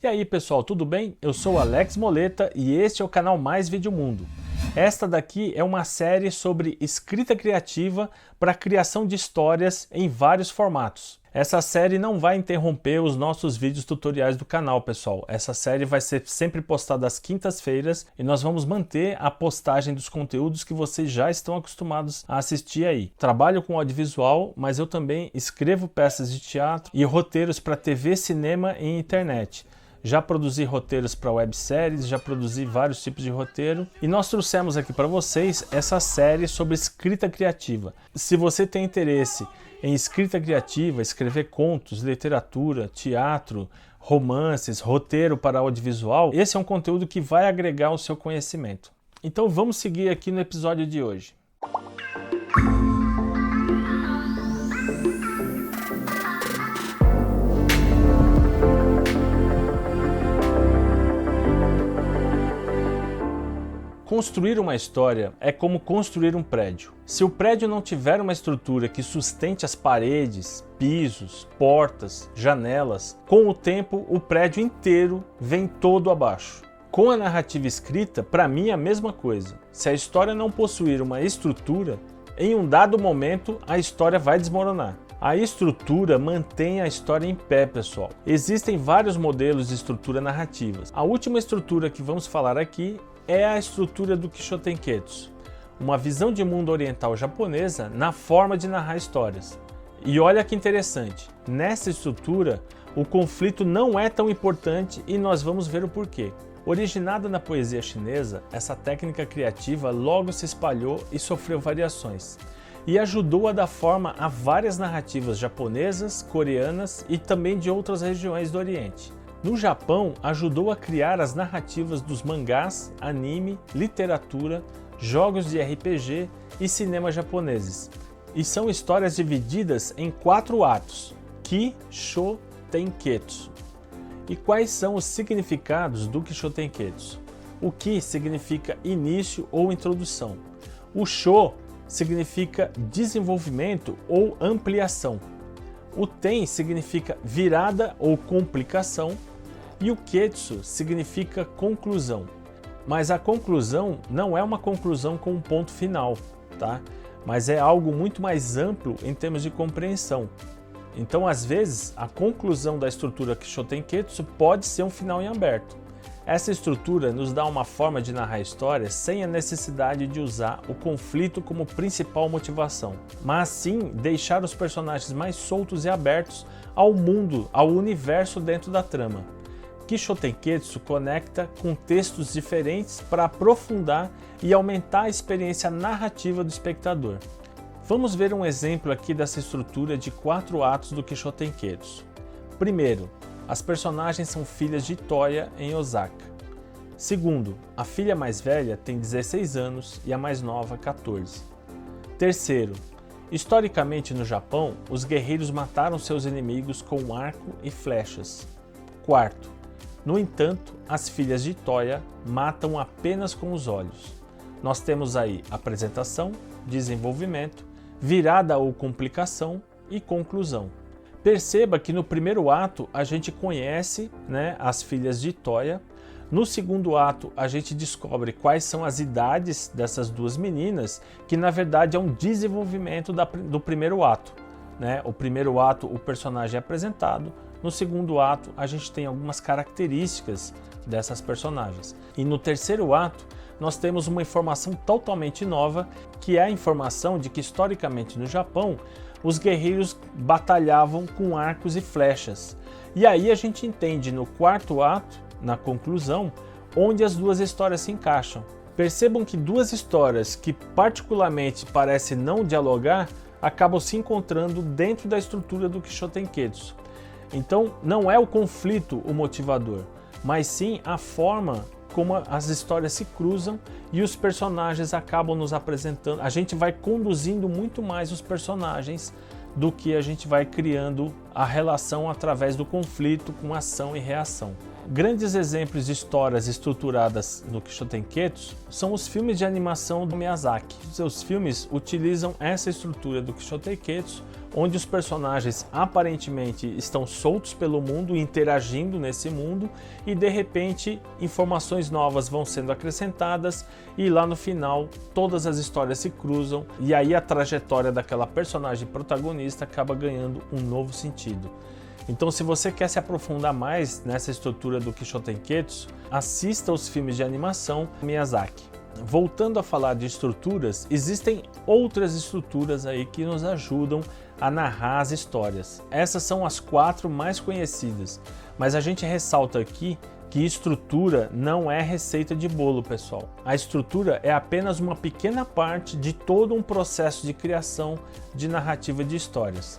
E aí pessoal, tudo bem? Eu sou o Alex Moleta e este é o canal Mais Vídeo Mundo. Esta daqui é uma série sobre escrita criativa para a criação de histórias em vários formatos. Essa série não vai interromper os nossos vídeos tutoriais do canal, pessoal. Essa série vai ser sempre postada às quintas-feiras e nós vamos manter a postagem dos conteúdos que vocês já estão acostumados a assistir aí. Trabalho com audiovisual, mas eu também escrevo peças de teatro e roteiros para TV, cinema e internet. Já produzi roteiros para webséries, já produzi vários tipos de roteiro e nós trouxemos aqui para vocês essa série sobre escrita criativa. Se você tem interesse em escrita criativa, escrever contos, literatura, teatro, romances, roteiro para audiovisual, esse é um conteúdo que vai agregar ao seu conhecimento. Então vamos seguir aqui no episódio de hoje. Construir uma história é como construir um prédio. Se o prédio não tiver uma estrutura que sustente as paredes, pisos, portas, janelas, com o tempo o prédio inteiro vem todo abaixo. Com a narrativa escrita, para mim é a mesma coisa. Se a história não possuir uma estrutura, em um dado momento a história vai desmoronar. A estrutura mantém a história em pé, pessoal. Existem vários modelos de estrutura narrativas. A última estrutura que vamos falar aqui é a estrutura do Kishotenketsu, uma visão de mundo oriental japonesa na forma de narrar histórias. E olha que interessante, nessa estrutura o conflito não é tão importante e nós vamos ver o porquê. Originada na poesia chinesa, essa técnica criativa logo se espalhou e sofreu variações, e ajudou a dar forma a várias narrativas japonesas, coreanas e também de outras regiões do Oriente. No Japão, ajudou a criar as narrativas dos mangás, anime, literatura, jogos de RPG e cinema japoneses. E são histórias divididas em 4 atos, Kishotenketsu. E quais são os significados do Kishotenketsu? O Ki significa início ou introdução. O Sho significa desenvolvimento ou ampliação. O Ten significa virada ou complicação e o Ketsu significa conclusão. Mas a conclusão não é uma conclusão com um ponto final, tá? Mas é algo muito mais amplo em termos de compreensão. Então, às vezes, a conclusão da estrutura Kishotenketsu pode ser um final em aberto. Essa estrutura nos dá uma forma de narrar histórias sem a necessidade de usar o conflito como principal motivação, mas sim deixar os personagens mais soltos e abertos ao mundo, ao universo dentro da trama. Kishotenketsu conecta com textos diferentes para aprofundar e aumentar a experiência narrativa do espectador. Vamos ver um exemplo aqui dessa estrutura de 4 atos do Kishotenketsu. Primeiro, as personagens são filhas de Toya em Osaka. Segundo, a filha mais velha tem 16 anos e a mais nova 14. Terceiro, historicamente no Japão, os guerreiros mataram seus inimigos com arco e flechas. Quarto, no entanto, as filhas de Toya matam apenas com os olhos. Nós temos aí apresentação, desenvolvimento, virada ou complicação e conclusão. Perceba que no primeiro ato a gente conhece, as filhas de Toya. No segundo ato a gente descobre quais são as idades dessas duas meninas, que na verdade é um desenvolvimento do primeiro ato. O primeiro ato o personagem é apresentado, no segundo ato a gente tem algumas características dessas personagens. E no terceiro ato nós temos uma informação totalmente nova, que é a informação de que historicamente no Japão os guerreiros batalhavam com arcos e flechas. E aí a gente entende no quarto ato, na conclusão, onde as duas histórias se encaixam. Percebam que duas histórias que particularmente parecem não dialogar, acabam se encontrando dentro da estrutura do Kishotenketsu. Então não é o conflito o motivador, mas sim a forma como as histórias se cruzam e os personagens acabam nos apresentando. A gente vai conduzindo muito mais os personagens do que a gente vai criando a relação através do conflito com ação e reação. Grandes exemplos de histórias estruturadas no Kishotenketsu são os filmes de animação do Miyazaki. Seus filmes utilizam essa estrutura do Kishotenketsu, onde os personagens aparentemente estão soltos pelo mundo, interagindo nesse mundo, e de repente informações novas vão sendo acrescentadas e lá no final todas as histórias se cruzam e aí a trajetória daquela personagem protagonista acaba ganhando um novo sentido. Então, se você quer se aprofundar mais nessa estrutura do Kishotenketsu, assista os filmes de animação Miyazaki. Voltando a falar de estruturas, existem outras estruturas aí que nos ajudam a narrar as histórias. Essas são as 4 mais conhecidas, mas a gente ressalta aqui que estrutura não é receita de bolo, pessoal. A estrutura é apenas uma pequena parte de todo um processo de criação de narrativa de histórias.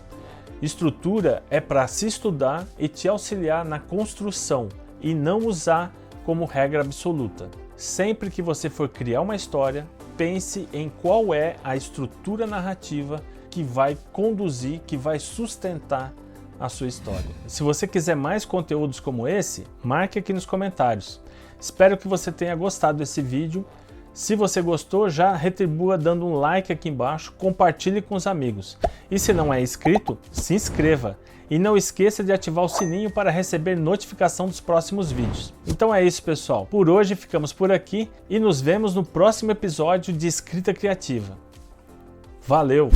Estrutura é para se estudar e te auxiliar na construção e não usar como regra absoluta. Sempre que você for criar uma história, pense em qual é a estrutura narrativa que vai conduzir, que vai sustentar a sua história. Se você quiser mais conteúdos como esse, marque aqui nos comentários. Espero que você tenha gostado desse vídeo. Se você gostou, já retribua dando um like aqui embaixo, compartilhe com os amigos. E se não é inscrito, se inscreva. E não esqueça de ativar o sininho para receber notificação dos próximos vídeos. Então é isso, pessoal. Por hoje ficamos por aqui e nos vemos no próximo episódio de Escrita Criativa. Valeu!